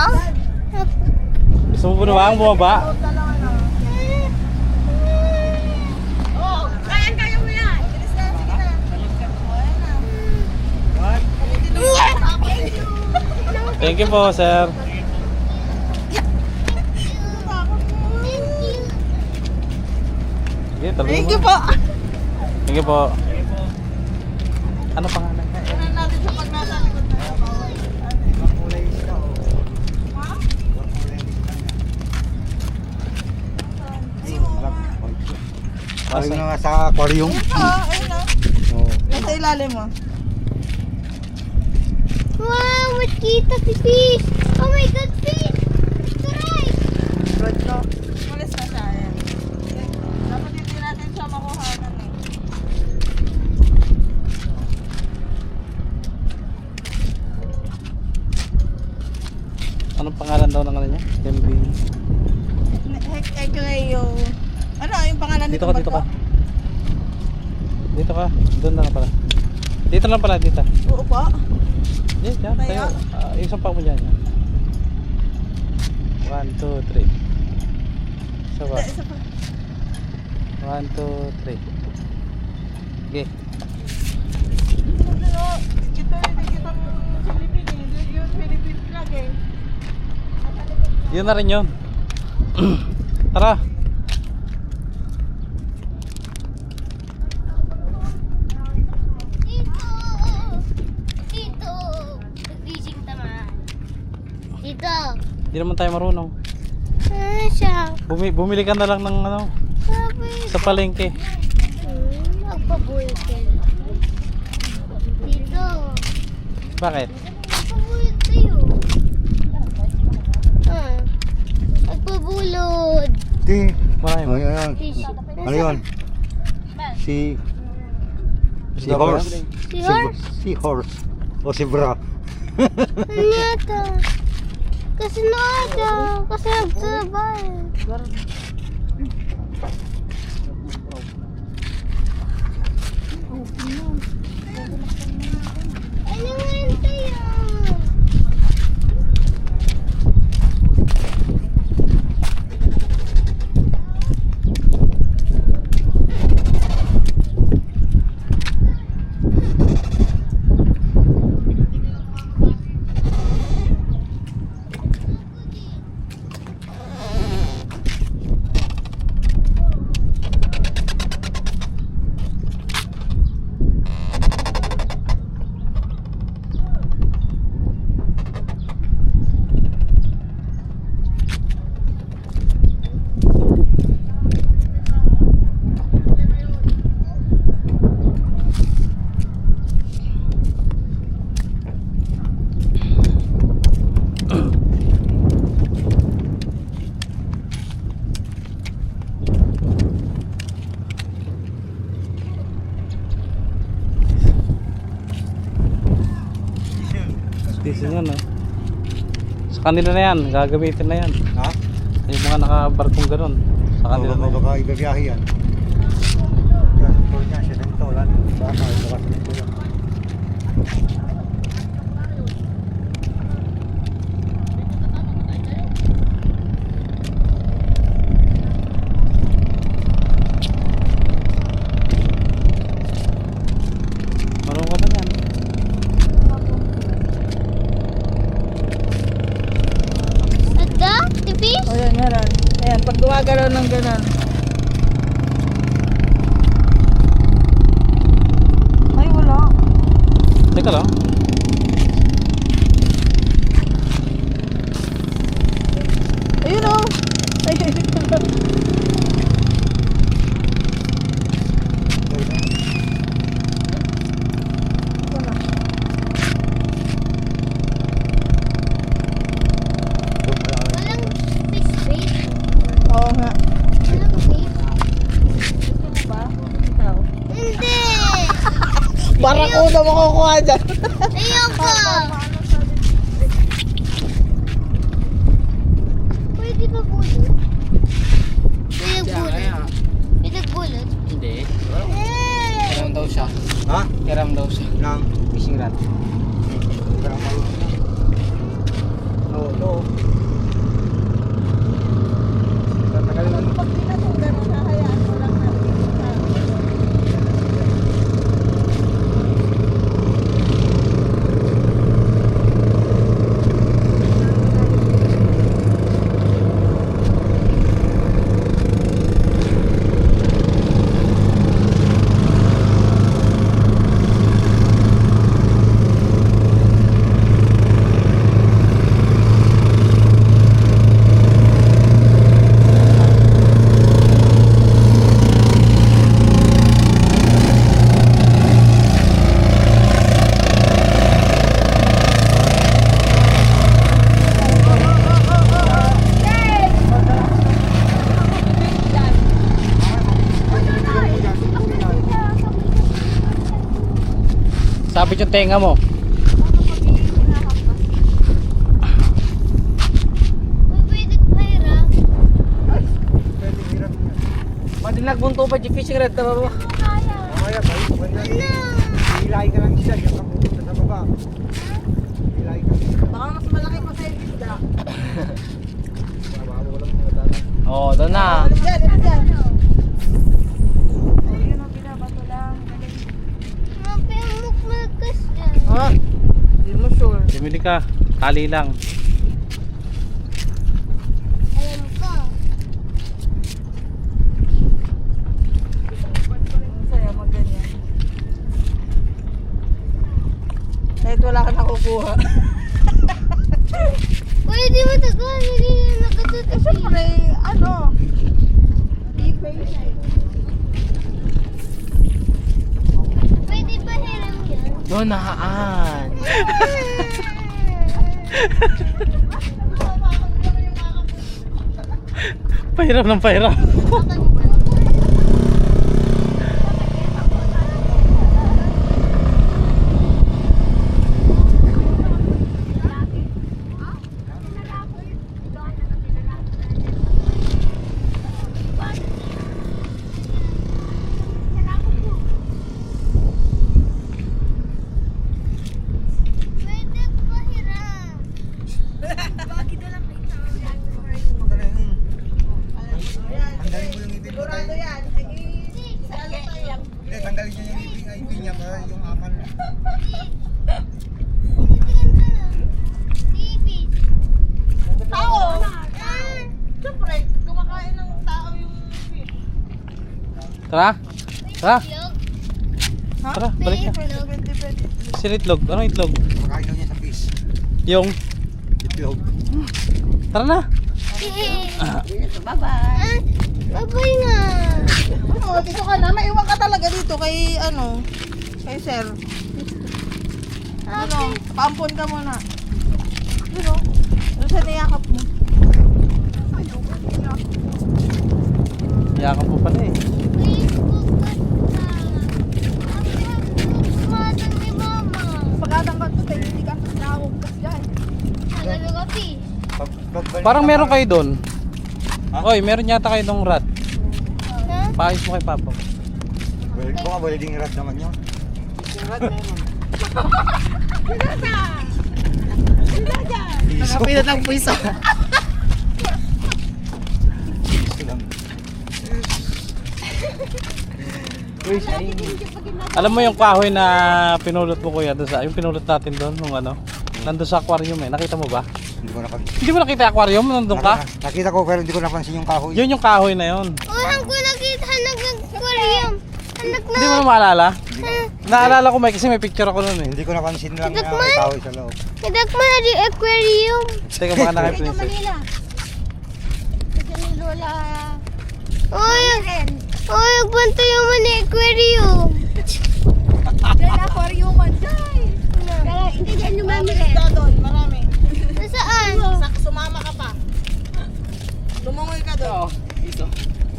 Gusto mo ba ang bumaba? Thank you po, sir. Sige, tabi Thank mo. you po. Thank you po. Ano pangalan? Tingnan natin sa pag nasa likod na. Ayun na nga sa aquarium. Ayun na. Oo. Nasa ilalim mo. Wow, makita si fish. Oh my God, fish. Taray. Good no. Malis na siya. Ayan. Dapat hindi natin siya makuhanan eh. Anong pangalan daw ng ano niya? MB. Ekleo. Ano yung pangalan Dito nito? ka, dito ka. Dito ka. Doon na pala. Dito lang pala, dito. Oo po. Yes, yan. Tayo. Isang pa mo dyan. 1, 2, 3. Isa pa. Isa pa. 1, 2, 3. Okay. Ito hindi kita Philippines. Yung Philippines flag eh. Yun na rin yun. Tara. Dito. Fishing naman. Dito. Hindi naman tayo marunong. Ano siya? Bumili ka na lang ng ano, Sabi. sa palengke. Magpabuhay ka. Dito. Bakit? Magpabuhay kayo. Magpabulod. Di. Marami mo. Ayun. Fish. Ano yun? Si Si horse. Si horse? Si horse. O si bra. Ano yata? Kasi nada. Kasi nagtrabay. Ano nga yun tayo? Station yan, no? Sa kanila na yan, gagamitin na yan. Ha? Yung mga nakabarkong ganun. Sa kanila na yan. Baka igabiyahe yan. Yan, ito niya. Siya nito. Wala. Baka bukas nito yan. Marunong ka ba yan? Ada? Si fish? O yan, meron. Ayan, pag gumagalaw ng ganun. Ay, wala. Teka lang. Ayun o. Ay, Walang fish bait? oo nga. Walang bait? Ba? Ikaw. Hindi! Barakuda makukuha dyan. Ayoko! Pwede ba bulot? Pwede bulot? Pwede bulot? Hindi. Eh! Hiram daw siya. Ha? Hiram daw siya. Nang Fishing rod. Sumabit yung tenga mo. Pwede pahirap. Pwede hirap niya. Pwede nagbunto pa di fishing rod tama mo. Mamaya, balik ko na. Hilay ka lang isa, yung kapupunta sa baba. Hilay ka. Baka mas malaki pa sa isda. Oh, doon na. Yan, yan. Mapimok malakas yan. Ha? Hindi mo sure. Bumili ka. Tali lang. Alam ko. Saya magganyan. Kahit wala ka nakukuha. Pwede mo tagal. Hindi na nakatutupi. Siyempre, ano? Be patient. Pwede pahiram yan. Doon nahaan. Pahiram ng pahiram. Pwede pahiram. Tanggalin mo yung ipin mo tayo. Yan. Hindi, tanggalin niyo yung ipin niya para yung apan. Tao! Siyempre, kumakain ng tao yung fish. Tara. Tara. Ha? Tara, balik na. Pwede. Sino itlog? Anong itlog? Makain daw niya sa fish. Yung. Itlog. Tara na. Bye-bye. Bye-bye nga. Ano, dito ka na. Maiwan ka talaga dito kay, ano, kay sir. Ano, paampon ka muna. Ano, ano sa niyakap mo? Yakap mo pala eh. Facebook ka na. Matang ni mama. Pagkatang ka ito, hindi ka nakakugkas dyan. Nagalo ka, fish. Parang meron kayo doon. Oy, meron yata kayo dong rat. Ha? Paayos mo kay Papa. Baka welding rod naman yun. Nakapinat ng puwiso. Alam mo yung kahoy na pinulot mo kuya doon sa yung pinulot natin doon nung ano? Nandun sa aquarium eh. Nakita mo ba? Hindi ko napansin. Hindi mo nakita yung aquarium nandun ka? Nakita ko pero hindi ko napansin yung kahoy. Yun yung kahoy na yun. Walang ko nakita nag-aquarium. Anak na. Hindi mo na maalala? Naalala ko may kasi may picture ako noon eh. Hindi ko napansin lang na Tignan mo. may kahoy sa loob. Nadak mo na di aquarium. Teka baka na kay Princess. Kasi ni Lola. Oy, oy, agbanto yung mani aquarium. Dahil aquarium man dyan. Kaya hindi dyan lumami Isda doon, marami. Nasaan? Sumama ka pa. Lumungoy ka doon.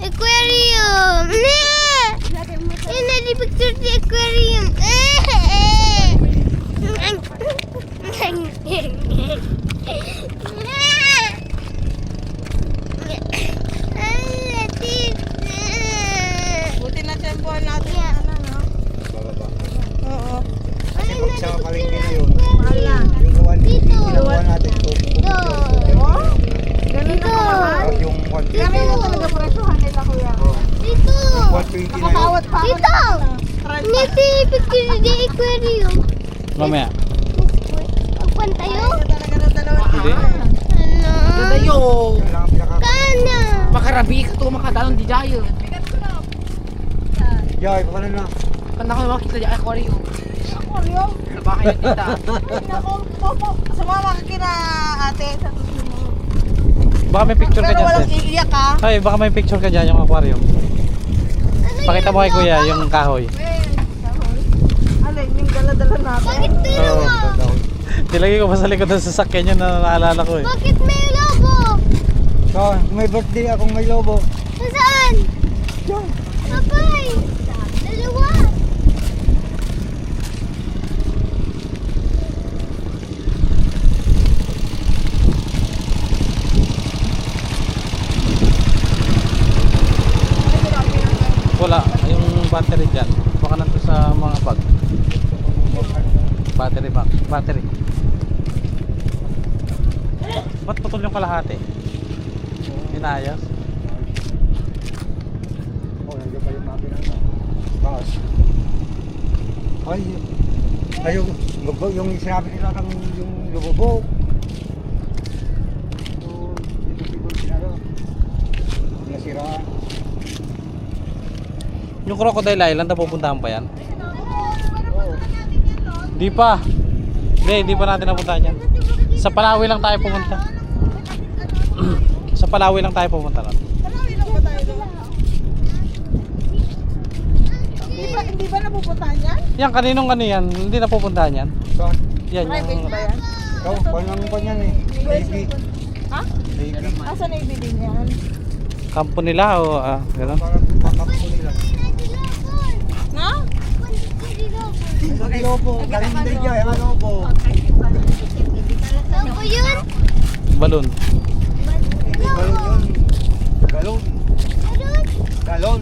Aquarium. Yan na di picture di aquarium. Buti na tempohan natin. Ano, no? Bababa. Oo. Kasi pag sa palengke na yun, Mahal na. yung gawan Dito. ginawa natin ito. Ganun na kamahal. Tapos yung 120 Kami na talaga presyohan nila kuya. Dito. 120 na yun. Nakakawat pa ako. Dito. Hindi picture di aquarium. Mamaya. Pagpan tayo? Talaga ng dalawa. Hindi. Ano? Dadayo. Yun lang ang pinaka... Kana. Makarabi ka to makadalon di dayo. Yay, paano na? Kanda ko makita di aquarium. Aquarium? Baka yun tita. Nako, popo. Sumama ka kina ate sa susunod. Baka may picture ka Pero dyan walang sis. iiyak ha. Ay, baka may picture ka dyan yung aquarium. Pakita mo kay kuya yung kahoy. Alin, yung dala-dala natin. Bakit may Oo, lobo? gagawin. Nilagay ko pa sa likod ng sasakyan yun na naalala ko eh. Bakit may lobo? So, may birthday akong may lobo. Nasaan? Papay. Dalawa. battery dyan. Baka nandun sa mga bag. Battery back. Battery. Ba't putol yung kalahati? Inayos. Oh, nandiyan pa yung makina na. Baos. Ay, yung sinabi nila ng yung lubog. Ito siguro sinaro. Nasira. Yung Crocodile Island, napupuntahan pa yan? Di pa. Hindi pa natin napuntahan yan. Sa Palawi lang tayo pumunta. Sa Palawi lang tayo pumunta ron. Hindi ba napupuntahan yan? Yan, kaninong ano yan? Hindi napupuntahan yan. Saan? Yan, Private yung... ba yan? Ikaw, paano pa yan eh? Navy. Ha? Navy. Asa Navy din yan? Kampo nila o gano'n? Parang pakap ko nila. Na? Ay, lobo. Galing din dyan. Ang lobo. Lobo yun? Balon. Galon yun. Galon. Galon? Galon.